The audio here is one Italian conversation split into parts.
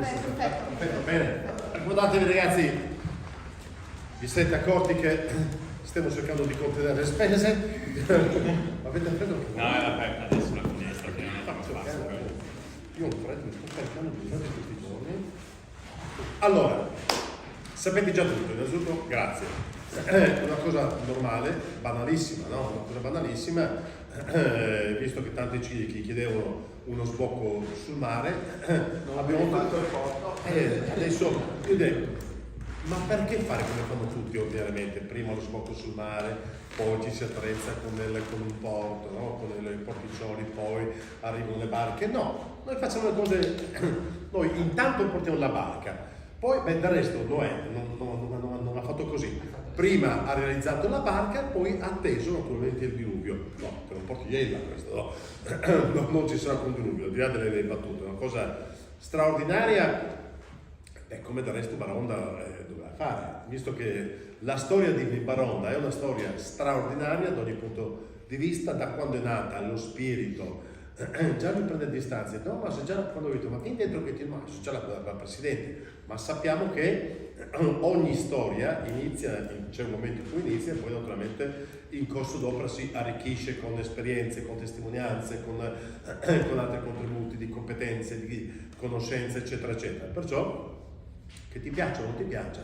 Perfetto, bene. Guardatevi ragazzi, vi siete accorti che stiamo cercando di contenere le spese? Avete freddo? No, è aperta adesso la finestra che non è tanto spazio. Io ho freddo, mi sto cercando di fare tutti i giorni. Allora, sapete già tutto, innanzitutto grazie. Una cosa normale, banalissima, no? Una cosa banalissima, visto che tanti ci chiedevano uno sbocco sul mare, abbiamo fatto il porto. Adesso io dico, ma perché fare come fanno tutti ordinariamente? Prima lo sbocco sul mare, poi ci si attrezza con un porto, no? Con i porticcioli, poi arrivano le barche. No, noi facciamo le cose, noi intanto portiamo la barca, poi del resto Noè non ha fatto così. Prima ha realizzato la barca, poi ha atteso naturalmente il diluvio. No, che non porti iella questo, no. Non ci sarà un diluvio, al di là delle battute, una cosa straordinaria. Come del resto Baronda doveva fare, visto che la storia di Baronda è una storia straordinaria da ogni punto di vista, da quando è nata, lo spirito, già mi prende distanze, no, ma se già quando ho detto, ma vieni dentro che ti c'è già la presidente, ma sappiamo che ogni storia inizia, c'è un momento in cui inizia e poi naturalmente in corso d'opera si arricchisce con esperienze, con testimonianze, con altri contributi di competenze, di conoscenze, eccetera, eccetera. Perciò, che ti piaccia o non ti piaccia,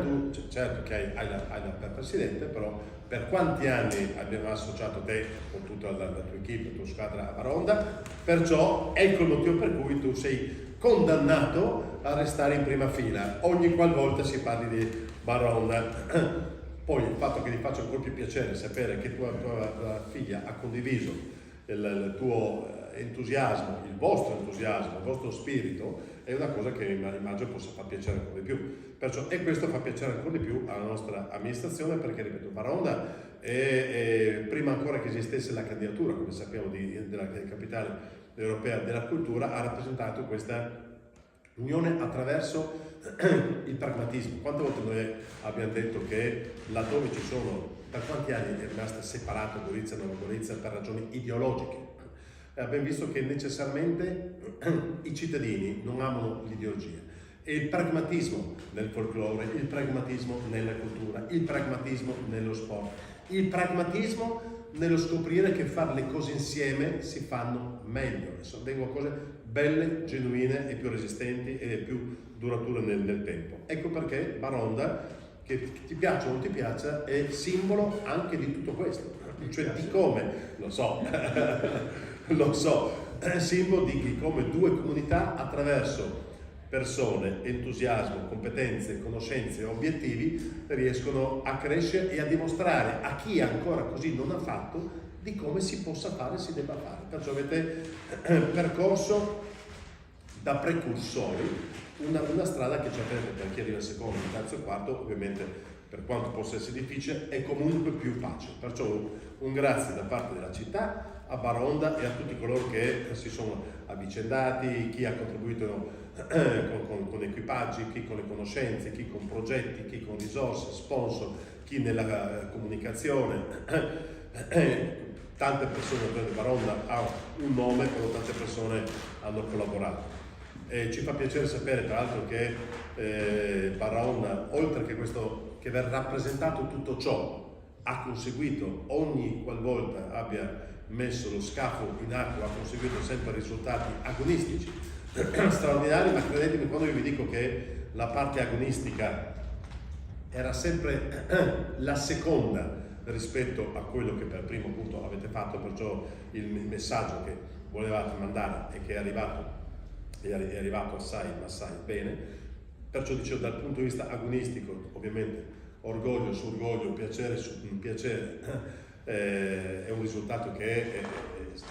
tu certo che hai la presidente, però per quanti anni abbiamo associato te con tutta la tua equipe, la tua squadra a Baronda, perciò ecco il motivo per cui tu sei condannato a restare in prima fila ogni qualvolta si parli di Baronda. Poi il fatto che ti faccia ancora più piacere sapere che tua figlia ha condiviso il tuo entusiasmo, il vostro spirito, è una cosa che immagino possa far piacere ancora di più. Perciò, e questo fa piacere ancora di più alla nostra amministrazione, perché ripeto, Baronda prima ancora che esistesse la candidatura, come sappiamo, della capitale europea della cultura, ha rappresentato questa unione attraverso il pragmatismo. Quante volte noi abbiamo detto che laddove ci sono, da quanti anni è rimasta separata Gorizia e Nuova Gorizia per ragioni ideologiche, abbiamo visto che necessariamente i cittadini non amano l'ideologia. E il pragmatismo nel folklore, il pragmatismo nella cultura, il pragmatismo nello sport, il pragmatismo nello scoprire che fare le cose insieme si fanno meglio, vengono cose belle, genuine e più resistenti e più durature nel tempo. Ecco perché Baronda, che ti piaccia o non ti piaccia, è simbolo anche di tutto questo, cioè di come, lo so, è simbolo di come due comunità attraverso persone, entusiasmo, competenze, conoscenze e obiettivi riescono a crescere e a dimostrare a chi ancora così non ha fatto di come si possa fare e si debba fare. Perciò avete percorso da precursori una strada che ci attende per chi arriva al secondo, il terzo e il quarto, ovviamente per quanto possa essere difficile è comunque più facile. Perciò un grazie da parte della città a Baronda e a tutti coloro che si sono avvicendati, chi ha contribuito con equipaggi, chi con le conoscenze, chi con progetti, chi con risorse, sponsor, chi nella comunicazione. Tante persone, Baronda ha un nome, però tante persone hanno collaborato. Ci fa piacere sapere tra l'altro che Baronda, oltre che questo, che aver rappresentato tutto ciò, ha conseguito ogni qualvolta abbia messo lo scafo in acqua, ha conseguito sempre risultati agonistici straordinari, ma credetemi quando io vi dico che la parte agonistica era sempre la seconda rispetto a quello che per primo punto avete fatto, perciò il messaggio che volevate mandare e che è arrivato assai bene. Perciò dicevo, dal punto di vista agonistico, ovviamente orgoglio su orgoglio, piacere su piacere, è un risultato che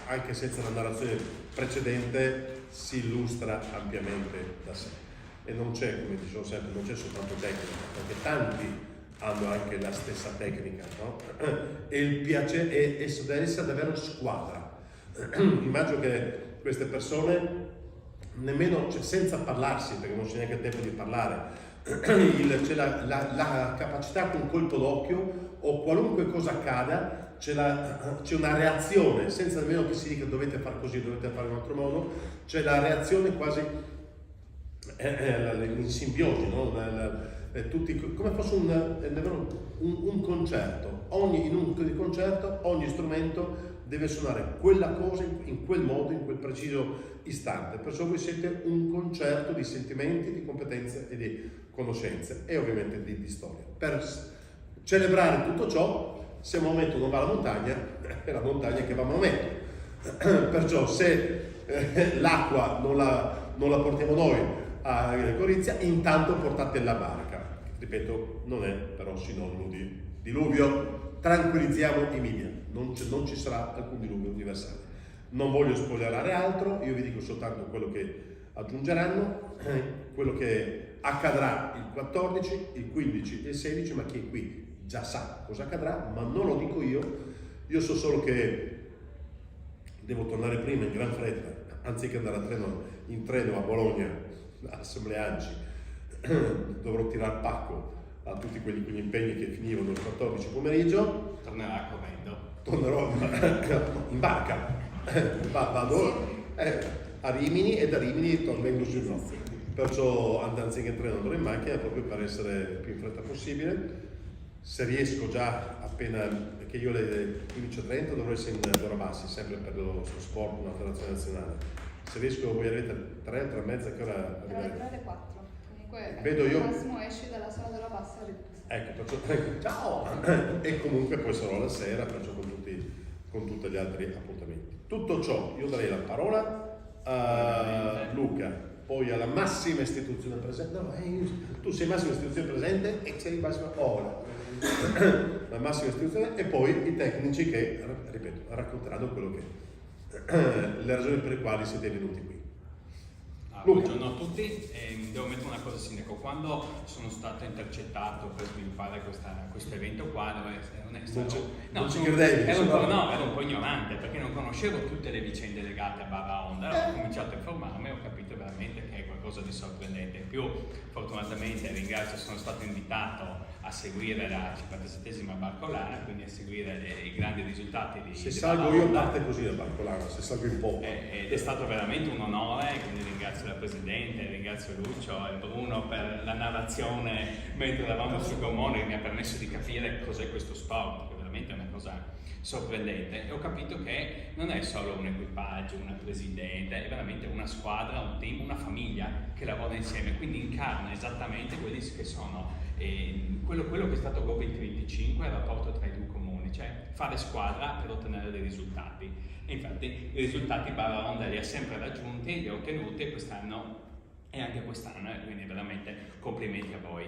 anche senza la narrazione precedente si illustra ampiamente da sé. E non c'è, come dicevo sempre, non c'è soltanto tecnica, perché tanti hanno anche la stessa tecnica, no? E il piacere deve essere davvero squadra. Immagino che queste persone nemmeno, cioè, senza parlarsi, perché non c'è neanche il tempo di parlare, c'è la capacità con un colpo d'occhio o qualunque cosa accada, c'è una reazione senza nemmeno che si dica dovete fare così, dovete fare in un altro modo, c'è la reazione quasi in simbiosi, no? Tutti, come fosse un concerto. In un concerto ogni strumento deve suonare quella cosa in quel modo, in quel preciso istante. Perciò voi siete un concerto di sentimenti, di competenze e di conoscenze e ovviamente di storia. Per celebrare tutto ciò, se Maometto non va alla montagna, è la montagna che va a Maometto. Perciò se l'acqua non la portiamo noi a Gorizia, intanto portate la barca. Ripeto, non è però sinonimo di diluvio. Tranquillizziamo i media, non ci sarà alcun diluvio universale. Non voglio spoilerare altro, io vi dico soltanto quello che aggiungeranno, quello che accadrà il 14, il 15 e il 16, ma chi è qui già sa cosa accadrà, ma non lo dico io so solo che devo tornare prima in gran fretta, anziché andare in treno a Bologna, all'Assemblea ANCI, dovrò tirare pacco a tutti quegli impegni che finivano il 14 pomeriggio. Tornerà correndo. Tornerò in barca, vado a Rimini e da Rimini vengo su no. Perciò anziché in treno andrò in macchina proprio per essere il più in fretta possibile. Se riesco già appena, perché io alle 15:30 dovrò essere in Dorabassi, sempre per lo sport, una federazione nazionale. Se riesco voi arrivate alle 3, 3:30, che ora arrivate? Alle 3 alle 4. Comunque vedo io. Al massimo esci dalla sala della bassa alle 2. Ecco, perciò, ciao! E comunque poi sarò la sera, perciò con tutti gli altri appuntamenti. Tutto ciò, io darei la parola a Luca, poi alla massima istituzione presente. No, tu sei massima istituzione presente e sei massima ora. La massima istituzione e poi i tecnici che, ripeto, racconteranno quello che le ragioni per le quali siete venuti qui. Buongiorno a tutti, devo mettere una cosa sindaco, quando sono stato intercettato per sviluppare questo evento qua, non ci credevi, ero un po' ignorante perché non conoscevo tutte le vicende legate a Barra Onda, ho cominciato a informarmi e ho capito veramente che è qualcosa di sorprendente. In più, fortunatamente, ringrazio, sono stato invitato a seguire la 57esima Barcolana, quindi a seguire i grandi risultati di Se salgo io parte così la Barcolana, se salgo in poco. Ed è stato veramente un onore, quindi ringrazio la Presidente, ringrazio Lucio e Bruno per la narrazione mentre eravamo sul gommone che mi ha permesso di capire cos'è questo sport, che veramente è una cosa sorprendente. E ho capito che non è solo un equipaggio, una presidente, è veramente una squadra, un team, una famiglia che lavora insieme, quindi incarna esattamente quelli che sono quello che è stato Go 2025, il rapporto tra i due comuni, cioè fare squadra per ottenere dei risultati. E infatti i risultati Barra Onda li ha sempre raggiunti, li ha ottenuti quest'anno e anche quest'anno, quindi veramente complimenti a voi.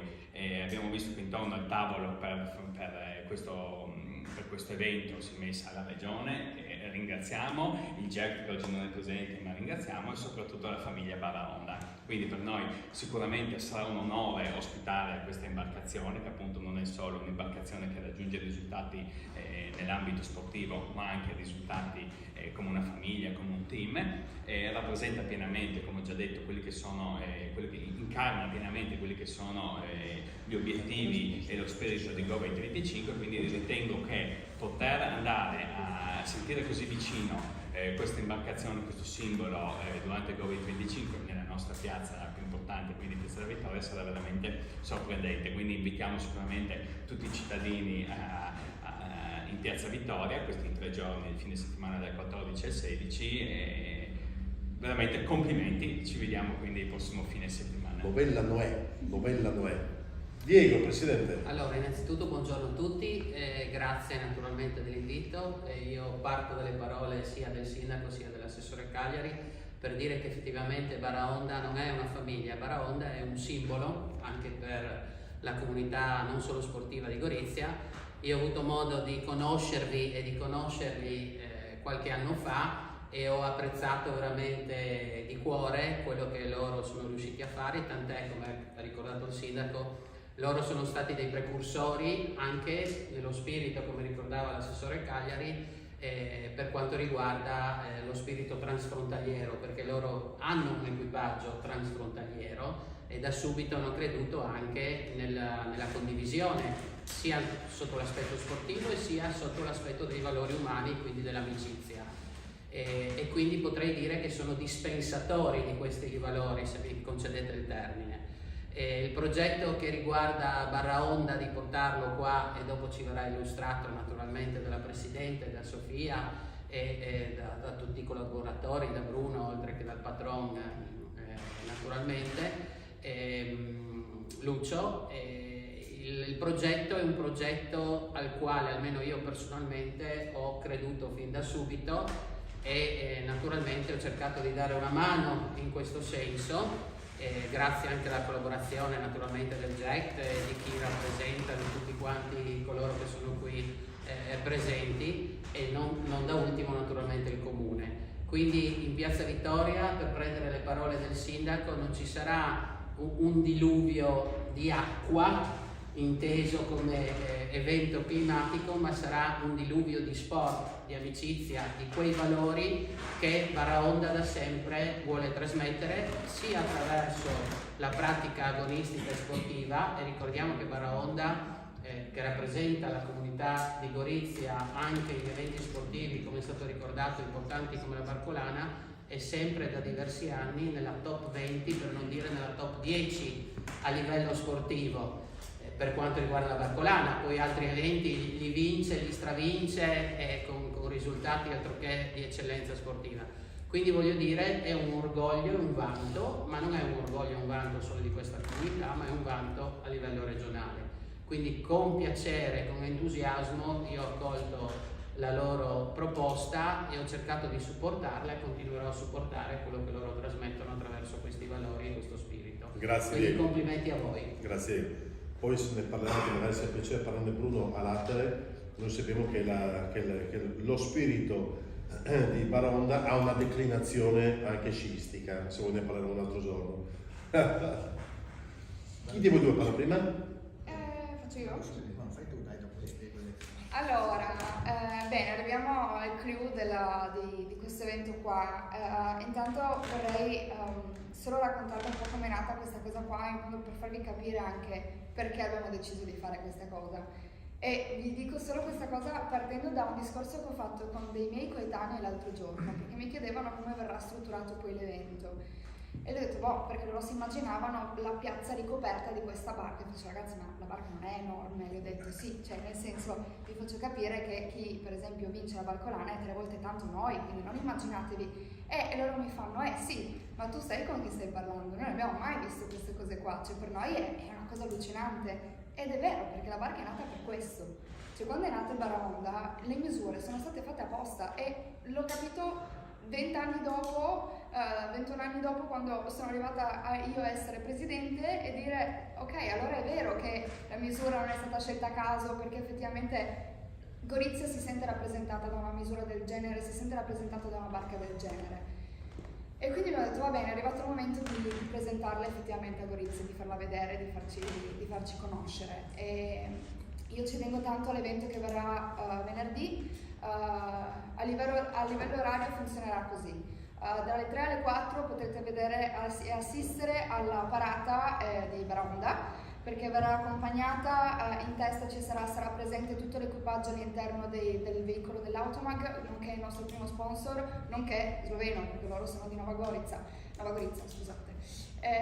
Abbiamo visto che intorno al tavolo per questo evento si è messa la Regione, che ringraziamo, il GERC che oggi non è presente ma ringraziamo, e soprattutto la famiglia Barra Onda. Quindi per noi sicuramente sarà un onore ospitare questa imbarcazione, che appunto non è solo un'imbarcazione che raggiunge risultati nell'ambito sportivo, ma anche risultati come una famiglia, come un team, rappresenta pienamente, come ho già detto, quelli che incarna pienamente quelli che sono gli obiettivi e lo spirito di Go 2025, quindi ritengo che poter andare a sentire così vicino questa imbarcazione, questo simbolo durante Go 2025 nella nostra piazza più importante, quindi Piazza della Vittoria, sarà veramente sorprendente. Quindi invitiamo sicuramente tutti i cittadini in Piazza Vittoria questi 3 giorni, il fine settimana dal 14 al 16, e veramente complimenti, ci vediamo quindi il prossimo fine settimana. Novella Noè. Diego, Presidente. Allora, innanzitutto buongiorno a tutti, grazie naturalmente dell'invito. Io parto dalle parole sia del Sindaco sia dell'Assessore Cagliari per dire che effettivamente Barra Onda non è una famiglia, Barra Onda è un simbolo anche per la comunità non solo sportiva di Gorizia. Io ho avuto modo di conoscervi e di conoscerli qualche anno fa e ho apprezzato veramente di cuore quello che loro sono riusciti a fare, tant'è, come ha ricordato il Sindaco, loro sono stati dei precursori anche nello spirito, come ricordava l'assessore Cagliari, per quanto riguarda lo spirito transfrontaliero, perché loro hanno un equipaggio transfrontaliero e da subito hanno creduto anche nella condivisione, sia sotto l'aspetto sportivo e sia sotto l'aspetto dei valori umani, quindi dell'amicizia. e quindi potrei dire che sono dispensatori di questi valori, se mi concedete il termine. Il progetto che riguarda Barraonda, di portarlo qua, e dopo ci verrà illustrato naturalmente dalla Presidente, da Sofia e da tutti i collaboratori, da Bruno oltre che dal patron naturalmente, Lucio. Il progetto è un progetto al quale almeno io personalmente ho creduto fin da subito e naturalmente ho cercato di dare una mano in questo senso. Grazie anche alla collaborazione naturalmente del GECT e di chi rappresenta, di tutti quanti coloro che sono qui presenti, e non da ultimo naturalmente il Comune. Quindi in Piazza Vittoria, per prendere le parole del sindaco, non ci sarà un diluvio di acqua inteso come evento climatico, ma sarà un diluvio di sport, di amicizia, di quei valori che Barraonda da sempre vuole trasmettere sia attraverso la pratica agonistica e sportiva, e ricordiamo che Barraonda che rappresenta la comunità di Gorizia anche in eventi sportivi, come è stato ricordato, importanti come la Barcolana, è sempre da diversi anni nella top 20, per non dire nella top 10 a livello sportivo. Per quanto riguarda la Barcolana, poi altri eventi li vince, li stravince con risultati altro che di eccellenza sportiva. Quindi voglio dire, è un orgoglio e un vanto, ma non è un orgoglio e un vanto solo di questa comunità, ma è un vanto a livello regionale. Quindi con piacere, con entusiasmo, io ho accolto la loro proposta e ho cercato di supportarla e continuerò a supportare quello che loro trasmettono attraverso questi valori e questo spirito. Grazie. Quindi complimenti a voi. Grazie. Poi se ne parlerà, che magari sia piacere parlando di Bruno all'Attere. Noi sappiamo che lo spirito di Barraonda ha una declinazione anche sciistica, se voi ne parleremo un altro giorno. Chi di voi due parla prima? Faccio io? Allora, bene, arriviamo al clou di questo evento qua. Intanto vorrei solo raccontarvi un po' come è nata questa cosa qua, in modo per farvi capire anche perché abbiamo deciso di fare questa cosa. E vi dico solo questa cosa partendo da un discorso che ho fatto con dei miei coetanei l'altro giorno, perché mi chiedevano come verrà strutturato poi l'evento. E ho detto, boh, perché loro si immaginavano la piazza ricoperta di questa barca. E dicevo, ragazzi, ma la barca non è enorme. E ho detto, sì, cioè nel senso, vi faccio capire che chi per esempio vince la Barcolana è 3 volte tanto noi, quindi non immaginatevi. E loro mi fanno, sì, ma tu sai con chi stai parlando? Noi non abbiamo mai visto queste cose qua, cioè per noi è una cosa allucinante. Ed è vero, perché la barca è nata per questo. Cioè quando è nata il Barraonda, le misure sono state fatte apposta e l'ho capito 20 anni dopo, 21 anni dopo, quando sono arrivata io a essere presidente e dire ok, allora è vero che la misura non è stata scelta a caso, perché effettivamente Gorizia si sente rappresentata da una misura del genere, si sente rappresentata da una barca del genere. E quindi mi ho detto va bene, è arrivato il momento di presentarla effettivamente a Gorizia, di farla vedere, di farci conoscere. E io ci tengo tanto all'evento che verrà venerdì. A livello orario funzionerà così. Dalle 3 alle 4 potrete vedere e assistere alla parata di Barraonda, perché verrà accompagnata, in testa sarà presente tutto l'equipaggio all'interno del veicolo dell'Automag, nonché il nostro primo sponsor, nonché sloveno, perché loro sono di Nova Gorica, scusate.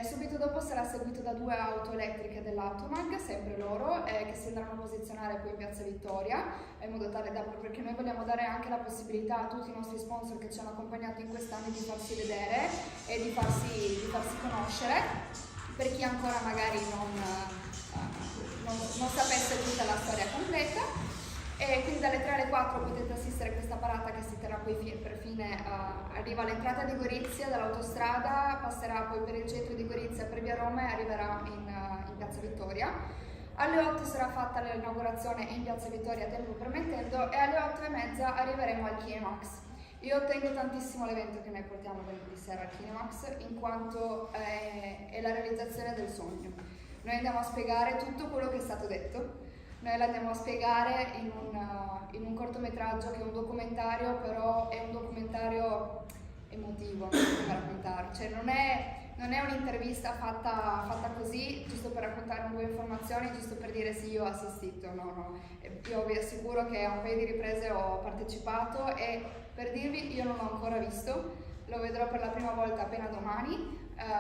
Subito dopo sarà seguito da 2 auto elettriche dell'Automag, sempre loro, che si andranno a posizionare poi in Piazza Vittoria, in modo tale perché noi vogliamo dare anche la possibilità a tutti i nostri sponsor che ci hanno accompagnato in quest'anno di farsi vedere e di farsi conoscere, per chi ancora magari non sapesse tutta la storia completa. E quindi dalle 3 alle 4 potete assistere a questa parata che si terrà poi per fine, arriva all'entrata di Gorizia dall'autostrada, passerà poi per il centro di Gorizia, per via Roma e arriverà in Piazza Vittoria. Alle 8 sarà fatta l'inaugurazione in Piazza Vittoria, tempo permettendo, e alle 8:30 arriveremo al Kinemax. Io tengo tantissimo l'evento che noi portiamo venerdì sera al Kinemax, in quanto è la realizzazione del sogno. Noi andiamo a spiegare tutto quello che è stato detto. Noi l'andiamo a spiegare in un cortometraggio che è un documentario, però è un documentario emotivo, come raccontare. Cioè non è non è un'intervista fatta così, giusto per raccontare due informazioni, giusto per dire sì, io ho assistito, no. Io vi assicuro che a un paio di riprese ho partecipato e per dirvi, io non l'ho ancora visto, lo vedrò per la prima volta appena domani,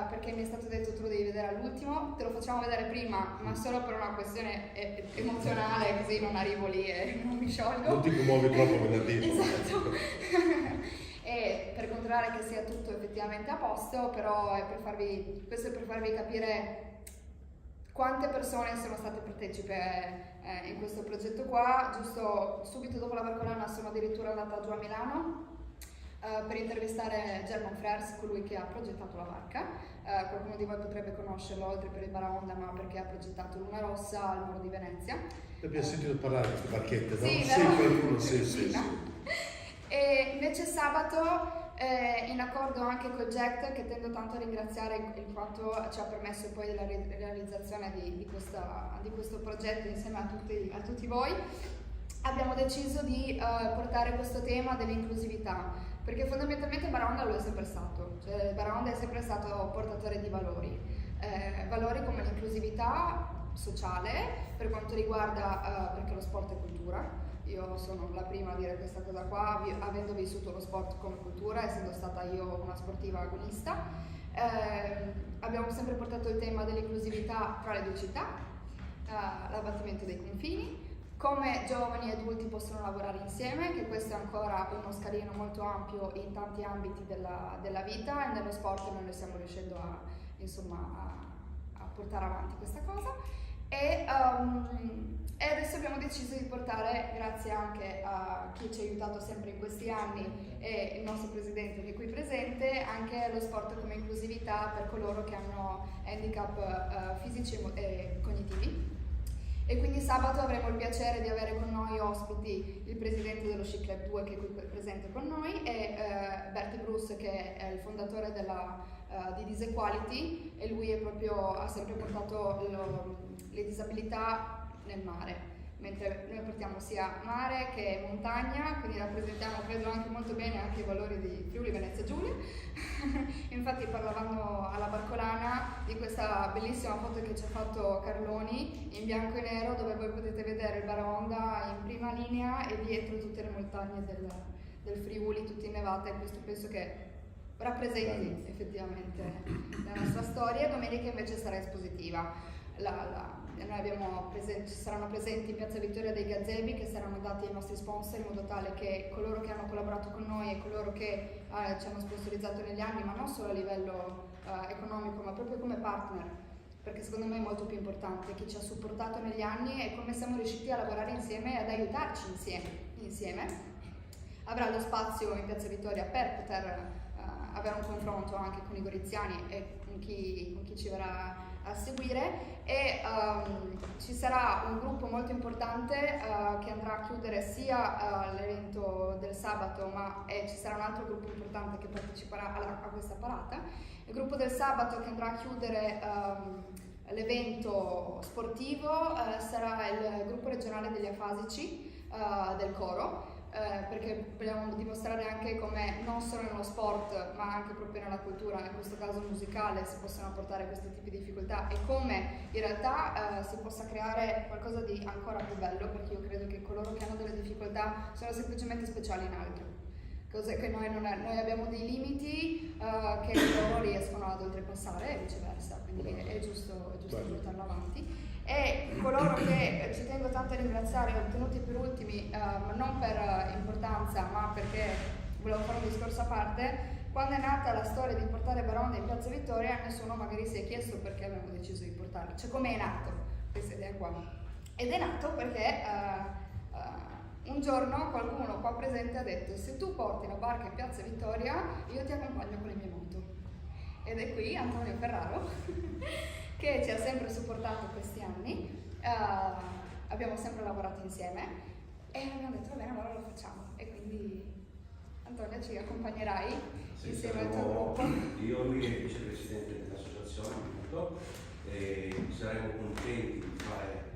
perché mi è stato detto tu lo devi vedere all'ultimo, te lo facciamo vedere prima, ma solo per una questione emozionale, così non arrivo lì e non mi sciolgo. Non ti commuovi troppo venerdì. Esatto. E per controllare che sia tutto effettivamente a posto, però questo è per farvi capire quante persone sono state partecipe in questo progetto qua. Giusto subito dopo la barcolana sono addirittura andata giù a Milano per intervistare German Frères, colui che ha progettato la barca. Qualcuno di voi potrebbe conoscerlo oltre per il Baraonda, ma perché ha progettato Luna Rossa al muro di Venezia. Abbiamo sentito parlare di queste barchette, no? Sì, Sì, vero? qualcuno, sì. E invece sabato, in accordo anche col JECT, che tendo tanto a ringraziare in quanto ci ha permesso poi la realizzazione di questo progetto insieme a tutti voi, abbiamo deciso di portare questo tema dell'inclusività, perché fondamentalmente Baraonda lo è sempre stato, cioè Baraonda è sempre stato portatore di valori, valori come l'inclusività sociale per quanto riguarda, perché lo sport è cultura. Io sono la prima a dire questa cosa qua, avendo vissuto lo sport come cultura, essendo stata io una sportiva agonista. Abbiamo sempre portato il tema dell'inclusività tra le due città, l'abbattimento dei confini, come giovani e adulti possono lavorare insieme, che questo è ancora uno scalino molto ampio in tanti ambiti della vita, e nello sport noi stiamo riuscendo a portare avanti questa cosa. E adesso abbiamo deciso di portare, grazie anche a chi ci ha aiutato sempre in questi anni e il nostro presidente che è qui presente, anche lo sport come inclusività per coloro che hanno handicap fisici e cognitivi. E quindi sabato avremo il piacere di avere con noi ospiti il presidente dello Sci Club 2 che è qui presente con noi, e Bertie Bruce, che è il fondatore di Disequality, e lui ha sempre portato le disabilità nel mare, mentre noi portiamo sia mare che montagna, quindi rappresentiamo credo anche molto bene anche i valori di Friuli Venezia Giulia. Infatti parlavamo alla barcolana di questa bellissima foto che ci ha fatto Carloni in bianco e nero, dove voi potete vedere il Baraonda in prima linea e dietro tutte le montagne del Friuli, tutte innevate. Questo penso che rappresenti effettivamente la nostra storia. Domenica invece sarà espositiva. Ci saranno presenti in Piazza Vittoria dei Gazebi, che saranno dati ai nostri sponsor, in modo tale che coloro che hanno collaborato con noi e coloro che ci hanno sponsorizzato negli anni, ma non solo a livello economico, ma proprio come partner, perché secondo me è molto più importante chi ci ha supportato negli anni e come siamo riusciti a lavorare insieme e ad aiutarci insieme. Avrà lo spazio in Piazza Vittoria per poter avere un confronto anche con i goriziani e con chi ci verrà a seguire, e ci sarà un gruppo molto importante che andrà a chiudere sia l'evento del sabato, ma ci sarà un altro gruppo importante che parteciperà a questa parata. Il gruppo del sabato che andrà a chiudere l'evento sportivo sarà il gruppo regionale degli afasici del coro, perché vogliamo dimostrare anche come non solo nello sport ma anche proprio nella cultura, in questo caso musicale, si possono portare questi tipi di difficoltà, e come in realtà si possa creare qualcosa di ancora più bello, perché io credo che coloro che hanno delle difficoltà sono semplicemente speciali in altro, cose che noi abbiamo dei limiti che loro riescono ad oltrepassare e viceversa, quindi è giusto portarlo avanti. E coloro che ci tengo tanto a ringraziare, ottenuti per ultimi, ma non per importanza, ma perché volevo fare un discorso a parte. Quando è nata la storia di portare Baraonda in Piazza Vittoria, nessuno magari si è chiesto perché abbiamo deciso di portarlo, cioè come è nato questa idea qua. Ed è nato perché un giorno qualcuno qua presente ha detto: se tu porti la barca in Piazza Vittoria, io ti accompagno con le mie moto. Ed è qui Antonio Ferraro che ci ha sempre supportato questi anni, abbiamo sempre lavorato insieme e abbiamo detto va bene, allora lo facciamo, e quindi Antonio ci accompagnerai insieme al tuo gruppo. Io, lui è il vicepresidente dell'associazione, e saremo contenti di fare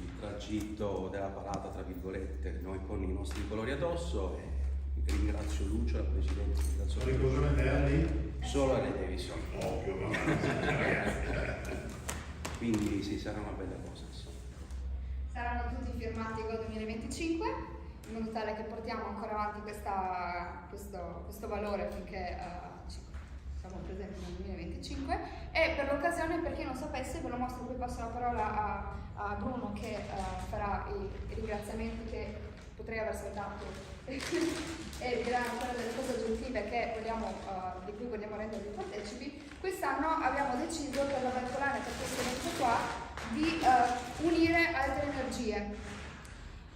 il tragitto della parata, tra virgolette, noi con i nostri colori addosso, e ringrazio Lucio, la Presidente, ringrazio Ricordiamo lì? solo alle Davison. Ovvio, ma Quindi sì, sarà una bella cosa. Sì. Saranno tutti firmati Go 2025, in modo tale che portiamo ancora avanti questo valore finché siamo presenti nel 2025. E per l'occasione, per chi non sapesse, ve lo mostro, poi passo la parola a Bruno che farà i ringraziamenti che potrei aver saltato e dirà ancora delle cose aggiuntive di cui vogliamo rendervi partecipi. Quest'anno abbiamo deciso per la Valcolane, per questo evento qua, di unire altre energie,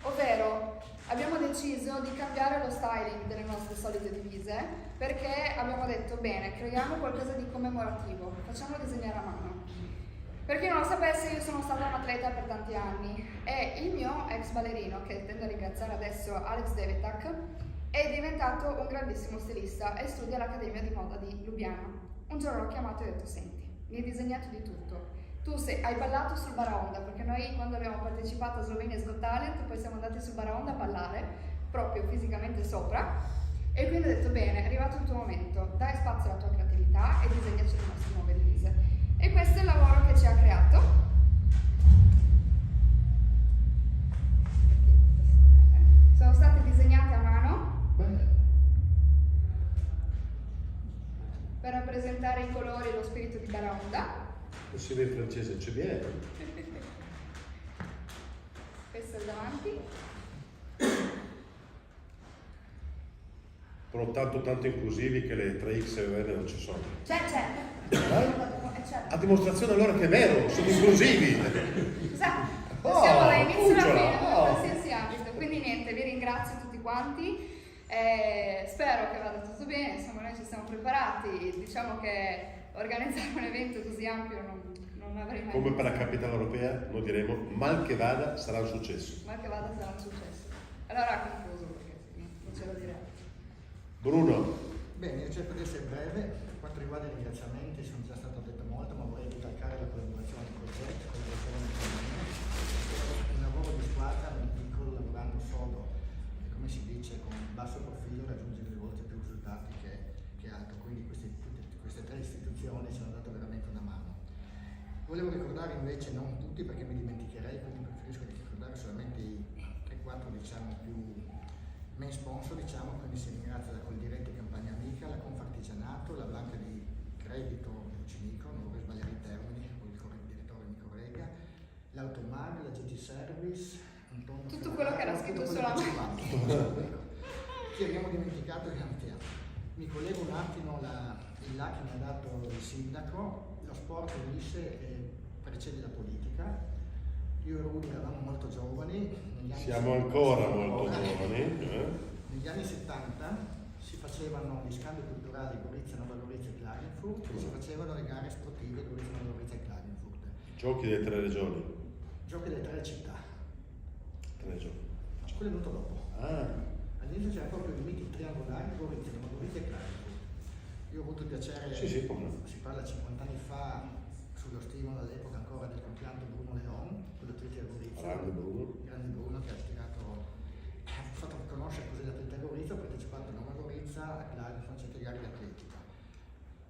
ovvero abbiamo deciso di cambiare lo styling delle nostre solite divise, perché abbiamo detto bene, creiamo qualcosa di commemorativo, facciamolo disegnare a mano. Per chi non lo sapesse, io sono stata un atleta per tanti anni e il mio ex ballerino, che tendo a ringraziare adesso, Alex Devetak, è diventato un grandissimo stilista e studia all'Accademia di Moda di Lubiana. Un giorno l'ho chiamato e ho detto: senti, mi hai disegnato di tutto. Tu hai ballato sul Baraonda, perché noi quando abbiamo partecipato a Slovenia's Got Talent poi siamo andati sul Baraonda a ballare, proprio fisicamente sopra, e quindi ho detto bene, è arrivato il tuo momento, dai spazio alla tua creatività e disegnaci le nostre nuove divise. E questo è il lavoro che ci ha creato. Sono state disegnate a mano per rappresentare i colori e lo spirito di Baraonda. possibile in francese c'è bien. Questo è il davanti. Sono tanto inclusivi che le 3X e le R non ci sono. C'è. A dimostrazione allora che è vero, sono inclusivi. Esatto. Siamo dall'inizio alla fine, in oh. qualsiasi ambito. Quindi niente, vi ringrazio tutti quanti. Spero che vada tutto bene, insomma noi ci siamo preparati. Diciamo che organizzare un evento così ampio non avrei mai Come per la pensato. capitale europea noi diremo mal che vada sarà un successo. Mal che vada sarà un successo. Allora ha concluso perché non ce lo direi. Bruno, Bene, io cerco di essere breve. Per quanto riguarda i ringraziamenti sono già stato detto molto, ma vorrei ricalcare la collaborazione del progetto, un lavoro di squadra, un piccolo, lavorando sodo, e come si dice, con basso profilo raggiunge delle volte più risultati che altro. Quindi queste tre istituzioni ci hanno dato veramente una mano. Volevo ricordare invece non tutti perché mi dimenticherei, quindi preferisco ricordare solamente i 3-4 diciamo più main sponsor, diciamo, quindi si ringrazia la Coldiretti Campagna Amica, la Confartigianato, la banca di credito Ucinico, non vorrei sbagliare i termini, o il direttore mi corregga, l'Automag, la GT Service, Tutto quello che era scritto sulla mano. Chi abbiamo dimenticato piano piano. Mi collego un attimo il là che mi ha dato il sindaco, lo sport precede la politica. Io e Rudy eravamo molto giovani. siamo ancora molto giovani. Negli anni 70 si facevano gli scambi culturali Gorizia, Nova Gorizia e Klagenfurt e si facevano le gare sportive Gorizia, Nova Gorizia e Klagenfurt. Giochi delle 3 regioni. Giochi delle 3 città. 3 regioni. Quello è venuto dopo. All'inizio c'era proprio i limiti triangolari Gorizia, Nova Gorizia e Klagenfurt. Io ho avuto il piacere, Sì, come no. si parla 50 anni fa, sullo stimolo all'epoca ancora del compianto Bruno Leon, quello triathleta Gorizia. Grande Bruno che ha fatto conoscere così l'atleta Gorizia, ho partecipato a Nova Gorizia, a Klagenfurt, a gare di atletica.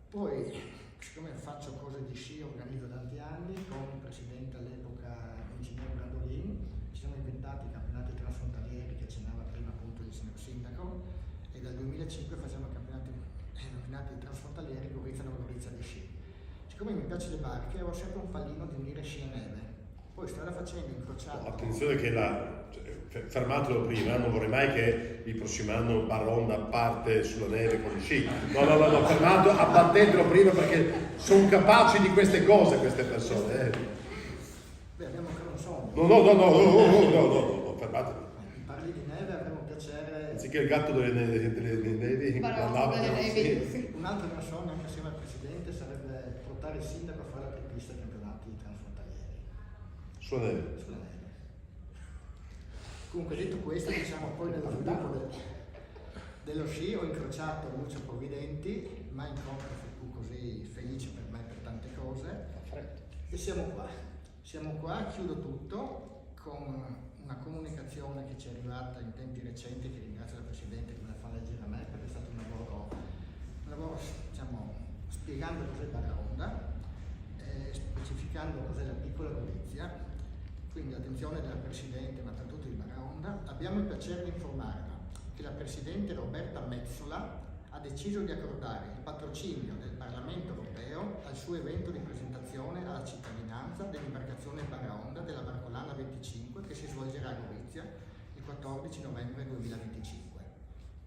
Poi, siccome faccio cose di sci, organizzo da tanti anni, con il presidente all'epoca, l'ingegnere Brandolin, ci siamo inventati i campionati transfrontalieri che accennava prima appunto il signor sindaco, e dal 2005 facciamo campionati transfrontalieri Gorizia, Nova Gorizia di sci. Siccome mi piace le barche, avevo sempre un pallino di unire sci e neve. Poi strada facendo, incrociato. Attenzione che fermatelo prima, non vorrei mai che il prossimo anno Baronda parte sulla neve con gli sci. No, fermato, abbattetelo prima perché sono capaci di queste cose queste persone. Beh, abbiamo ancora un sogno. No, fermatelo. Parli di neve, avremo piacere. Anziché il gatto delle nevi, Baronda delle nevi. sì. Un altro mio sogno, anche assieme al presidente, sarebbe portare il sindaco a fare la tripista ai campionati transfrontalieri. Sulla neve. Sulla neve. Comunque detto questo, diciamo poi nello sviluppo dello sci ho incrociato Lucio Provvidenti, mai incontro fu così felice per me per tante cose. E siamo qua, chiudo tutto con una comunicazione che ci è arrivata in tempi recenti, che ringrazio il Presidente che me la fa leggere a me, perché è stato un lavoro diciamo, spiegando cos'è Baraonda, specificando cos'è la piccola Gorizia, quindi attenzione della Presidente ma soprattutto di Baraonda. Abbiamo il piacere di informarla che la Presidente Roberta Metsola ha deciso di accordare il patrocinio del Parlamento Europeo al suo evento di presentazione alla cittadinanza dell'imbarcazione Baraonda della Barcolana 25 che si svolgerà a Gorizia il 14 novembre 2025.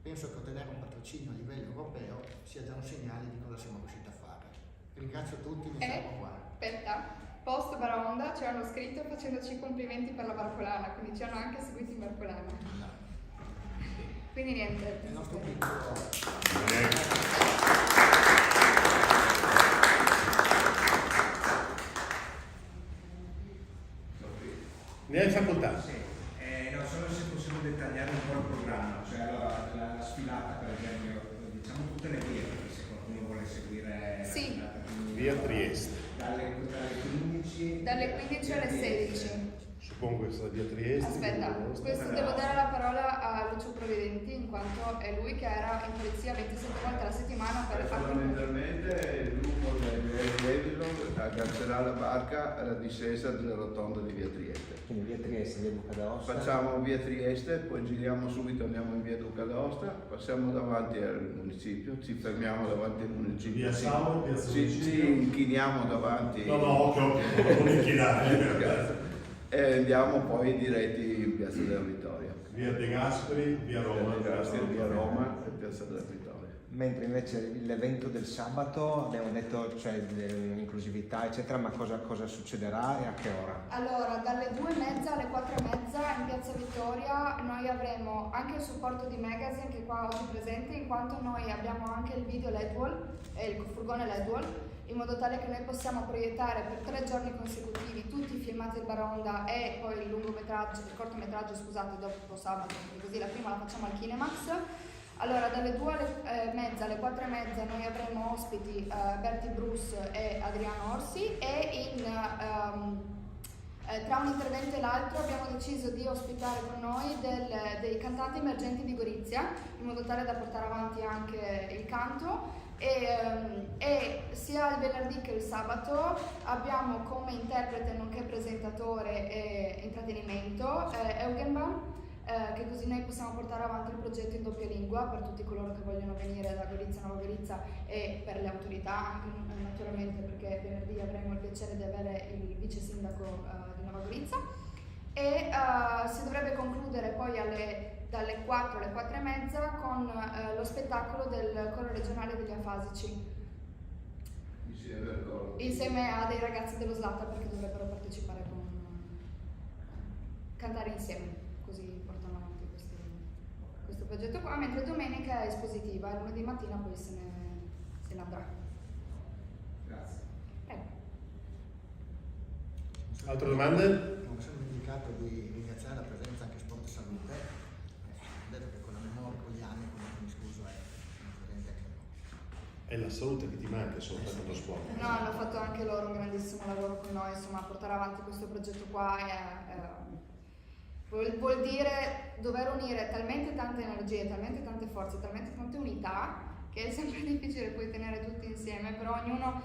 Penso che ottenere un patrocinio a livello europeo sia già un segnale di cosa siamo riusciti a fare. Ringrazio tutti, mi fermo qua. Aspetta, post Baraonda ci hanno scritto facendoci i complimenti per la Barcolana, quindi ci hanno anche seguito in Barcolana. Quindi niente. Il nostro piccolo. Ne hai facoltà? Sì, non solo se possiamo dettagliare un po' il programma, cioè allora, la sfilata per esempio, diciamo tutte le vie, perché se qualcuno vuole seguire Sì. la sfilata, quindi, Via Trieste. dalle 15 Dalle 15 alle 16. Suppongo che sia via Trieste. Aspetta, questo devo dare la parola a Lucio Provvedenti, in quanto è lui che era in polizia 27 volte alla settimana per Fondamentalmente il gruppo del Edilo aggancierà la barca alla discesa della rotonda di via Trieste. Quindi via Trieste, via Duca d'Aosta. Facciamo via Trieste, poi giriamo subito, andiamo in via Duca d'Aosta, passiamo davanti al municipio, ci fermiamo davanti al municipio. Via Sao, Piazza Municipio. Ci inchiniamo davanti. occhio, non inchilare. E andiamo poi diretti in Piazza della Vittoria. Via De Gasperi, via Roma. Via Roma e Piazza della Vittoria. Mentre invece l'evento del sabato, abbiamo detto, cioè inclusività eccetera, ma cosa succederà e a che ora? Allora, dalle 2:30 alle 4:30 in Piazza Vittoria noi avremo anche il supporto di Magazine che è qua oggi presente, in quanto noi abbiamo anche il video LED wall, il furgone LED wall, in modo tale che noi possiamo proiettare per 3 giorni consecutivi tutti i filmati del Baraonda e poi il cortometraggio, scusate, dopo sabato, così la prima la facciamo al Kinemax. Allora, dalle 2:30 alle 4:30 noi avremo ospiti Berti Bruce e Adriano Orsi e tra un intervento e l'altro abbiamo deciso di ospitare con noi dei cantanti emergenti di Gorizia, in modo tale da portare avanti anche il canto. E sia il venerdì che il sabato abbiamo come interprete nonché presentatore e intrattenimento Eugenbaum, che così noi possiamo portare avanti il progetto in doppia lingua per tutti coloro che vogliono venire da Gorizia a Nova Gorizia e per le autorità, naturalmente, perché venerdì avremo il piacere di avere il vice sindaco di Nova Gorizia e si dovrebbe concludere poi dalle 4 alle 4:30 con lo spettacolo del coro regionale degli afasici insieme a dei ragazzi dello Slata, perché dovrebbero partecipare cantare insieme, così portano avanti questo progetto qua, mentre domenica è espositiva e lunedì mattina poi se ne andrà. Grazie. Altre domande? Non mi sono dimenticato di ringraziare la presenza anche Sport Salute. Ho detto che con la memoria, con gli anni, comunque mi scuso, sono presente anche loro. È la salute che ti manca soltanto lo sport. No, hanno fatto anche loro un grandissimo lavoro con noi, insomma, a portare avanti questo progetto qua vuol dire dover unire talmente tante energie, talmente tante forze, talmente tante unità, che è sempre difficile poi tenere tutti insieme, però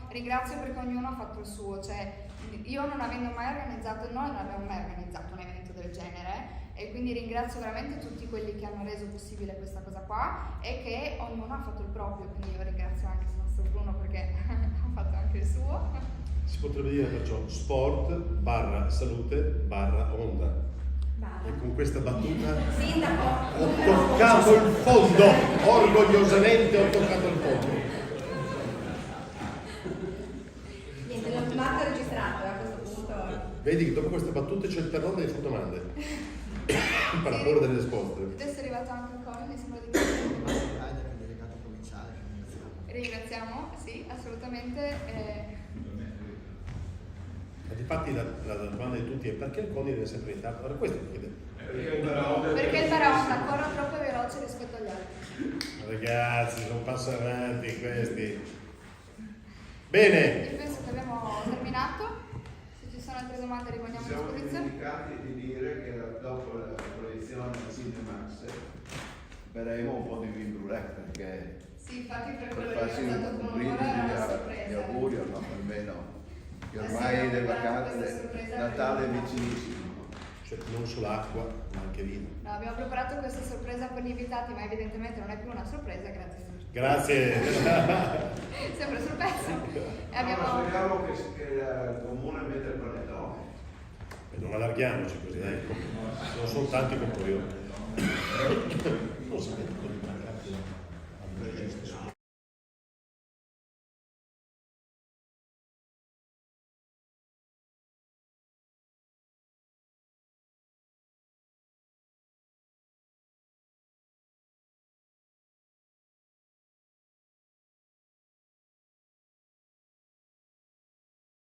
ringrazio perché ognuno ha fatto il suo, cioè io noi non abbiamo mai organizzato un evento del genere e quindi ringrazio veramente tutti quelli che hanno reso possibile questa cosa qua e che ognuno ha fatto il proprio, quindi io ringrazio anche il nostro Bruno perché ha fatto anche il suo. Si potrebbe dire perciò sport/salute/onda. E con questa battuta ho toccato il fondo, orgogliosamente ho toccato il fondo. Niente, l'ho filmato e registrato a questo punto. Vedi che dopo queste battute c'è il terrore delle fotodomande. Per la paura delle risposte. Adesso è arrivato anche il Covid, mi sembra di Italia, che è delegato provinciale, ringraziamo, sì, assolutamente. Difatti la domanda di tutti è perché il CONI deve sempre in ritardo? Allora questo Perché il Baraonda corre troppo veloce rispetto agli altri. Ragazzi, sono passo avanti questi. Bene. Io penso che abbiamo terminato. Se ci sono altre altre domande rimaniamo a Siamo disposizione. dimenticati di dire che dopo la proiezione al Cinemax berremo un po' di vin brûlé perché Sì, infatti per per quello farsi che è stato un con brindisi un'ora era una di sorpresa. augurio, no? Almeno che Sì, ormai abbiamo le preparato vacanze, questa sorpresa Natale è per- vicinissimo. Cioè non solo acqua, ma anche vino. No, abbiamo preparato questa sorpresa per gli invitati, ma evidentemente non è più una sorpresa, grazie. Grazie. Sempre sul pezzo. E No, abbiamo... ma speriamo che il comune metta il panettone. E non allarghiamoci così, non sono tanti come io. Non si vede.